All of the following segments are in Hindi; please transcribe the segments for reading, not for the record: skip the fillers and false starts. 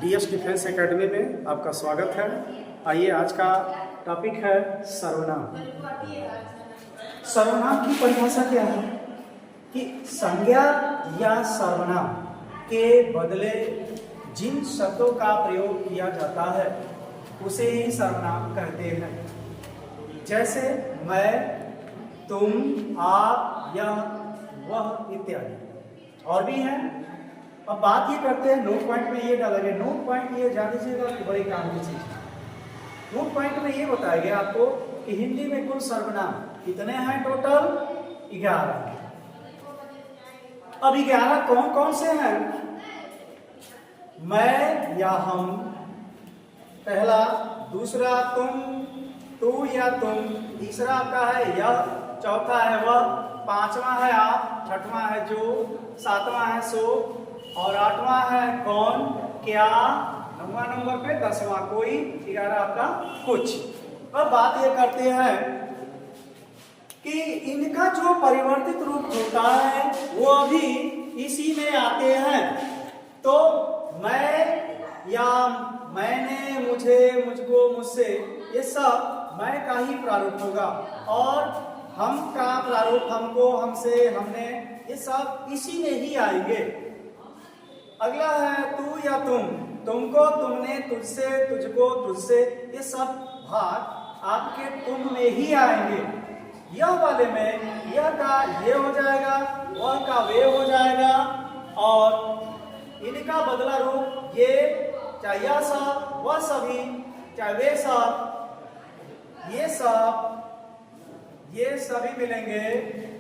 डीएस डिफेंस एकेडमी में आपका स्वागत है। आइए, आज का टॉपिक है सर्वनाम। सर्वनाम की परिभाषा क्या है कि संज्ञा या सर्वनाम के बदले जिन शब्दों का प्रयोग किया जाता है उसे ही सर्वनाम कहते हैं। जैसे मैं, तुम, आप, यह, वह इत्यादि और भी हैं। अब बात ये करते हैं, नोट पॉइंट में ये डालेंगे। नोट पॉइंट ये जान लीजिएगा कि बड़ी काम की चीज है। नोट पॉइंट में ये बताएगा आपको कि हिंदी में कुल सर्वनाम कितने हैं, टोटल 11। अब 11 कौन कौन से हैं? मैं या हम, पहला। दूसरा तुम, तू या तुम। तीसरा आपका है यह। चौथा है वह। पांचवा है आप। छठवां है जो। सातवां है सो। और आठवां है कौन, क्या। नौवां नंबर पे 10वां कोई। 11 आपका कुछ। अब बात ये करते हैं कि इनका जो परिवर्तित रूप होता है वो अभी इसी में आते हैं। तो मैं या मैंने, मुझे, मुझको, मुझसे, ये सब मैं का ही प्रारूप होगा। और हम का प्रारूप हमको, हमसे, हमने, ये सब इसी में ही आएंगे। अगला है तू या तुम। तुमको, तुमने, तुझसे, तुझको, तुझसे, ये सब भाग आपके तुम में ही आएंगे। यह वाले में यह का ये हो जाएगा, वह का वे हो जाएगा। और इनका बदला रूप ये, चाहे यह सब, वह सभी, चाहे वे सब, ये सभी मिलेंगे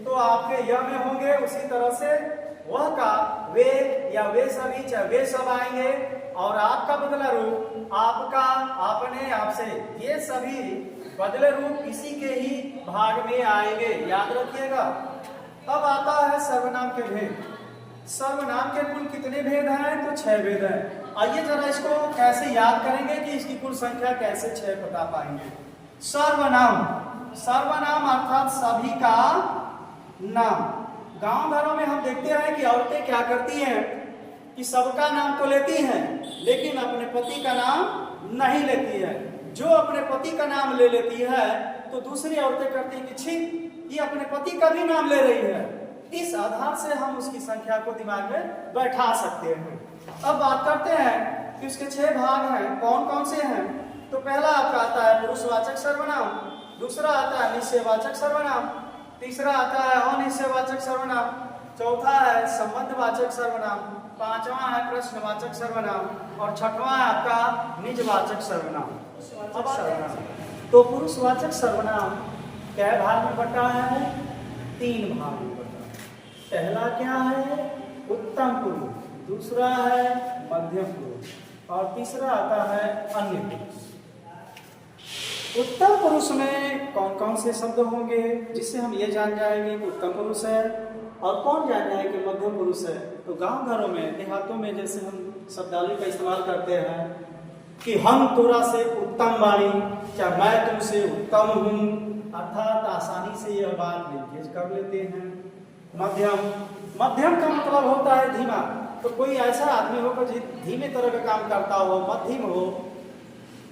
तो आपके यह में होंगे। उसी तरह से वह का वे या वे सभी, चाहे वे सब आएंगे। और आपका बदला रूप आपका, आपने, आपसे, ये सभी बदले रूप इसी के ही भाग में आएंगे। याद रखिएगा। अब आता है सर्वनाम के भेद। सर्वनाम के कुल कितने भेद हैं? तो 6 भेद हैं। आइए जरा इसको कैसे याद करेंगे कि इसकी कुल संख्या कैसे 6 बता पाएंगे। सर्वनाम, सर्वनाम अर्थात सभी का नाम। गांव घरों में हम देखते हैं कि औरतें क्या करती हैं कि सबका नाम तो लेती हैं लेकिन अपने पति का नाम नहीं लेती है। जो अपने पति का नाम ले लेती है तो दूसरी औरतें करती हैं कि छी, ये अपने पति का भी नाम ले रही है। इस आधार से हम उसकी संख्या को दिमाग में बैठा सकते हैं। अब बात करते हैं कि उसके 6 भाग हैं, कौन कौन से हैं। तो पहला आपका आता है पुरुषवाचक सर्वनाम। दूसरा आता है निश्चयवाचक सर्वनाम। तीसरा आता है अनिश्चयवाचक सर्वनाम। चौथा है संबंधवाचक सर्वनाम। पांचवा है प्रश्नवाचक सर्वनाम। और छठवां है आपका निजवाचक सर्वनाम। तो पुरुषवाचक सर्वनाम कै भाग में बटा है? 3 भाग में बटा है। पहला क्या है? उत्तम पुरुष। दूसरा है मध्यम पुरुष। और तीसरा आता है अन्य पुरुष। उत्तम पुरुष में कौन कौन से शब्द होंगे जिससे हम ये जान जाएंगे कि उत्तम पुरुष है, और कौन जान जाए कि मध्यम पुरुष है। तो गांव घरों में, देहातों में जैसे हम शब्दावली का इस्तेमाल करते हैं कि हम तोरा से उत्तम बानी, क्या मैं तुमसे उत्तम हूँ, अर्थात आसानी से यह बात लिंकेज कर लेते हैं। मध्यम, मध्यम का मतलब होता है धीमा। तो कोई ऐसा आदमी हो जो धीमे तरह का काम करता हो, मध्यम हो,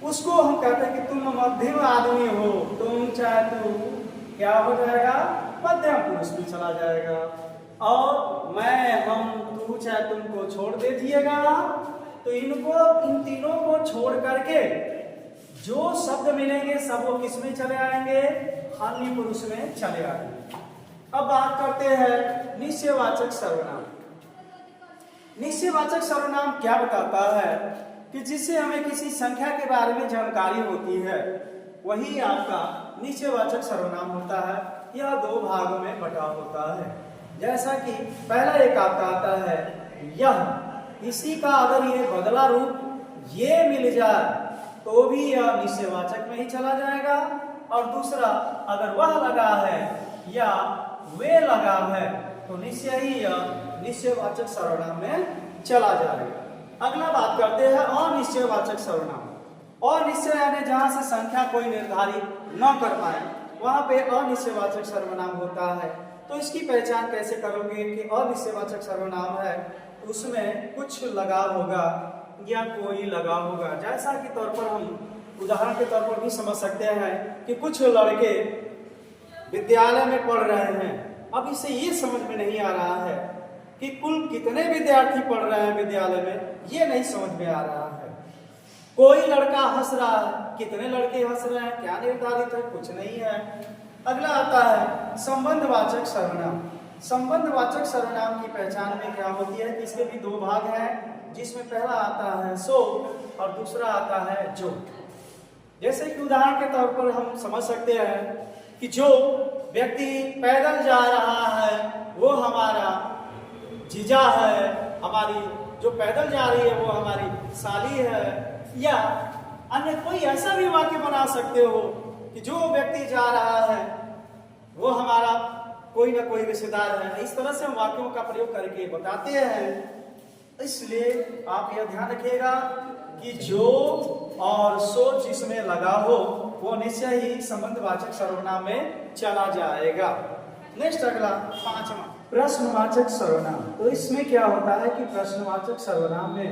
उसको हम कहते हैं कि तुम मध्यम आदमी हो। तुम, चाहे तू, क्या हो जाएगा? मध्यम पुरुष में चला जाएगा। और मैं, हम, तू, चाहे तुमको छोड़ दे दिएगा। तो इनको, इन तीनों को छोड़ करके जो शब्द मिलेंगे सब वो किस में चले आएंगे? अन्य पुरुष में चले आएंगे। अब बात करते हैं निश्चयवाचक सर्वनाम। निश्चयवाचक सर्वनाम क्या बताता है कि जिससे हमें किसी संख्या के बारे में जानकारी होती है, वही आपका निश्चयवाचक सर्वनाम होता है। यह 2 भागों में बटा होता है। जैसा कि पहला एक आपका आता है यह। इसी का अगर ये बदला रूप ये मिल जाए तो भी यह निश्चयवाचक में ही चला जाएगा। और दूसरा अगर वह लगा है या वे लगा है तो निश्चय ही यह निश्चयवाचक सर्वनाम में चला जाएगा। अगला बात करते हैं अनिश्चयवाचक सर्वनाम। अनिश्चय यानी जहां से संख्या कोई निर्धारित न कर पाए, वहां पे अनिश्चयवाचक सर्वनाम होता है। तो इसकी पहचान कैसे करोगे कि अनिश्चयवाचक सर्वनाम है? उसमें कुछ लगाव होगा या कोई लगा होगा। जैसा कि तौर पर हम उदाहरण के तौर पर भी समझ सकते हैं कि कुछ लड़के विद्यालय में पढ़ रहे हैं। अब इसे ये समझ में नहीं आ रहा है कि कुल कितने विद्यार्थी पढ़ रहे हैं विद्यालय में, ये नहीं समझ में आ रहा है। कोई लड़का हंस रहा है, कितने लड़के हंस रहे हैं क्या निर्धारित है, कुछ नहीं है। अगला आता है संबंधवाचक सर्वनाम। संबंधवाचक सर्वनाम की पहचान में क्या होती है कि इसके भी दो भाग हैं, जिसमें पहला आता है सो और दूसरा आता है जो। जैसे कि उदाहरण के तौर पर हम समझ सकते हैं कि जो व्यक्ति पैदल जा रहा है वो हमारा जीजा है, हमारी जो पैदल जा रही है वो हमारी साली है। या अन्य कोई ऐसा भी वाक्य बना सकते हो कि जो व्यक्ति जा रहा है वो हमारा कोई ना कोई रिश्तेदार है। इस तरह से हम वाक्यों का प्रयोग करके बताते हैं। इसलिए आप यह ध्यान रखिएगा कि जो और सो जिसमें लगा हो वो निश्चय ही संबंधवाचक सर्वनाम में चला जाएगा। नेक्स्ट अगला पांचवा प्रश्नवाचक सर्वनाम। तो इसमें क्या होता है कि प्रश्नवाचक सर्वनाम में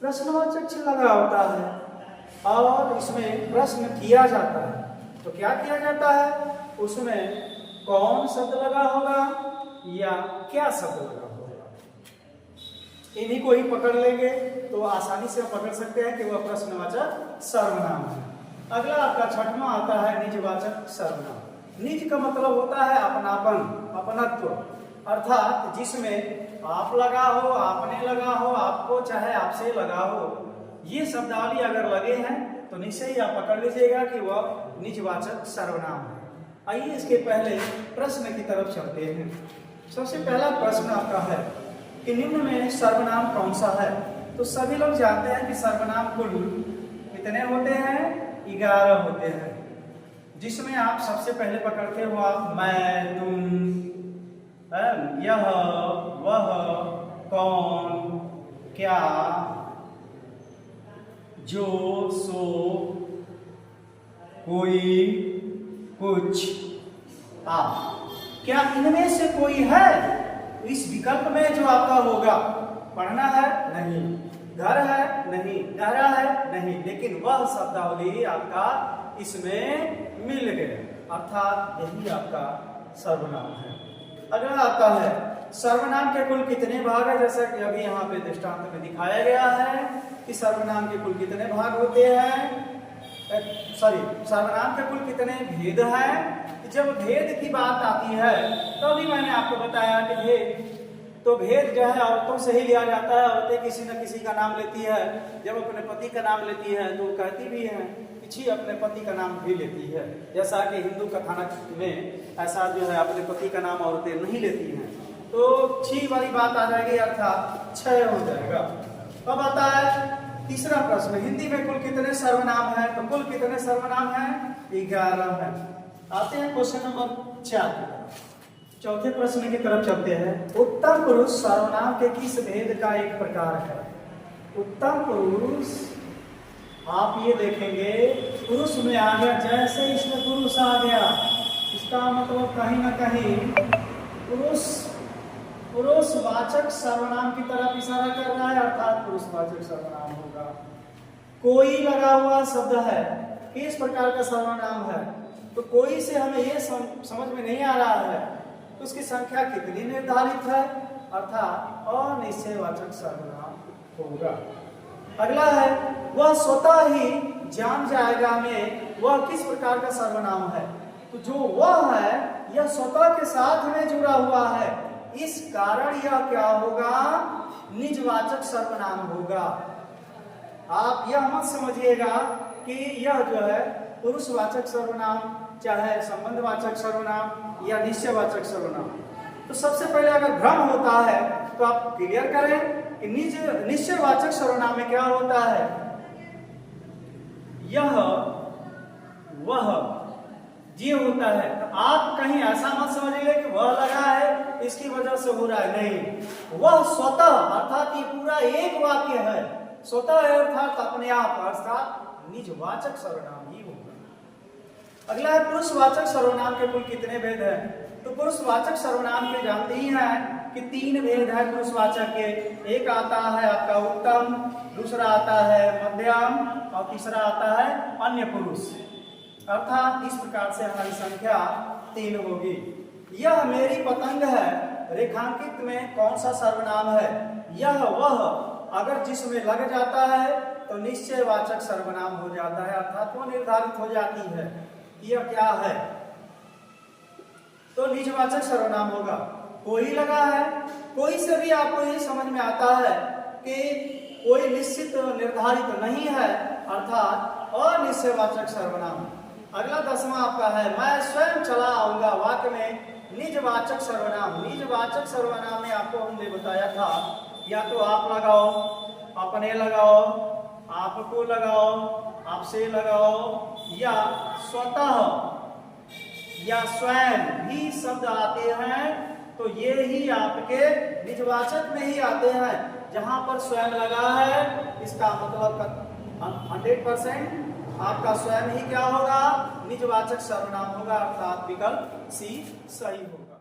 प्रश्नवाचक चिन्ह लगा होता है और इसमें प्रश्न किया जाता है। तो क्या किया जाता है, उसमें कौन शब्द लगा होगा या क्या शब्द लगा होगा, इन्हीं को ही पकड़ लेंगे तो आसानी से हम पकड़ सकते हैं कि वह प्रश्नवाचक सर्वनाम है। अगला आपका छठवां आता है निजवाचक सर्वनाम। निज का मतलब होता है अपनापन, अपनत्व, अर्थात जिसमें आप लगा हो, आपने लगा हो, आपको चाहे आपसे लगा हो। ये शब्दावली अगर लगे हैं तो निश्चय ही आप पकड़ लीजिएगा कि वह निजवाचक सर्वनाम है। आइए इसके पहले प्रश्न की तरफ चलते हैं। सबसे पहला प्रश्न आपका है कि निम्न में सर्वनाम कौन सा है। तो सभी लोग जानते हैं कि सर्वनाम कुल कितने होते हैं, 11 होते हैं, जिसमें आप सबसे पहले पकड़ते हो आप मैं, तुम, यह, वह, कौन, क्या, जो, सो, कोई, कुछ, आप। क्या इनमें से कोई है इस विकल्प में जो आपका होगा? पढ़ना है नहीं, घर है नहीं, गहरा है नहीं, लेकिन वह शब्दावली आपका इसमें मिल गए, अर्थात यही आपका सर्वनाम है। अगला आता है सर्वनाम के कुल कितने भाग है। जैसा कि अभी यहाँ पे दृष्टांत में दिखाया गया है कि सर्वनाम के कुल कितने भाग होते हैं, सर्वनाम के कुल कितने भेद हैं। जब भेद की बात आती है तो अभी मैंने आपको बताया कि भेद जो है औरतों से ही लिया जाता है। औरतें किसी न किसी का नाम लेती है, जब अपने पति का नाम लेती है तो कहती भी है कि छी अपने पति का नाम भी लेती है। जैसा कि हिंदू कथानक में ऐसा जो है अपने पति का नाम औरतें नहीं लेती हैं, तो छी वाली बात आ जाएगी, अर्थात क्षय हो जाएगा। अब आता है तीसरा प्रश्न, हिंदी में कुल कितने सर्वनाम हैं। तो कुल कितने सर्वनाम हैं, 11 हैं। आते हैं क्वेश्चन नंबर 4, चौथे प्रश्न की तरफ चलते हैं। उत्तम पुरुष सर्वनाम के किस भेद का एक प्रकार है। उत्तम पुरुष, आप ये देखेंगे पुरुष में आ गया, जैसे इसमें पुरुष आ गया इसका मतलब कहीं ना कहीं पुरुषवाचक सर्वनाम की तरफ इशारा कर रहा है, अर्थात पुरुषवाचक सर्वनाम होगा। कोई लगा हुआ शब्द है, किस प्रकार का सर्वनाम है। तो कोई से हमें ये समझ में नहीं आ रहा है तो उसकी संख्या कितनी निर्धारित है, अर्थात अनिश्चयवाचक सर्वनाम होगा। अगला है वह स्वतः ही जान जाएगा में वह किस प्रकार का सर्वनाम है। तो जो वह है यह स्वतः के साथ में जुड़ा हुआ है, इस कारण यह क्या होगा, निजवाचक सर्वनाम होगा। आप यह मत समझिएगा कि यह जो है पुरुषवाचक सर्वनाम, चाहे संबंधवाचक सर्वनाम या निश्चयवाचक सर्वनाम। तो सबसे पहले अगर भ्रम होता है तो आप क्लियर करें कि निश्चयवाचक सर्वनाम में क्या होता है, यह, वह, ये होता है। तो आप कहीं ऐसा मत समझिए कि वह लगा है इसकी वजह से हो रहा है, नहीं, वह स्वतः, अर्थात ये पूरा एक वाक्य है, स्वतः है अर्थात अपने आप, अर्थात निजवाचक सर्वनाम ही होगा। अगला है पुरुषवाचक सर्वनाम के कुल कितने भेद हैं। तो पुरुषवाचक सर्वनाम के जानते ही हैं कि तीन भेद है पुरुषवाचक के। एक आता है आपका उत्तम, दूसरा आता है मध्यम और तीसरा आता है अन्य पुरुष। अर्थात इस प्रकार से हमारी संख्या 3 होगी। यह मेरी पतंग है रेखांकित में कौन सा सर्वनाम है? यह वह अगर जिसमें लग जाता है तो निश्चयवाचक सर्वनाम हो जाता है, अर्थात वो निर्धारित हो जाती है कि यह क्या है, तो निजवाचक सर्वनाम होगा। कोई लगा है, कोई से भी आपको ये समझ में आता है कि कोई निश्चित निर्धारित नहीं है, अर्थात अनिश्चयवाचक सर्वनाम। अगला 10वां आपका है मैं स्वयं चला आऊंगा। वाक्य में निजवाचक सर्वनाम। निजवाचक सर्वनाम में आपको हमने बताया था या तो आप लगाओ, अपने लगाओ, आपको लगाओ, आपसे लगाओ, या स्वतः या स्वयं भी शब्द आते हैं, तो ये ही आपके निजवाचक में ही आते हैं। जहां पर स्वयं लगा है इसका मतलब 100% आपका स्वयं ही क्या होगा? निजवाचक सर्वनाम होगा, अर्थात विकल्प सी सही होगा।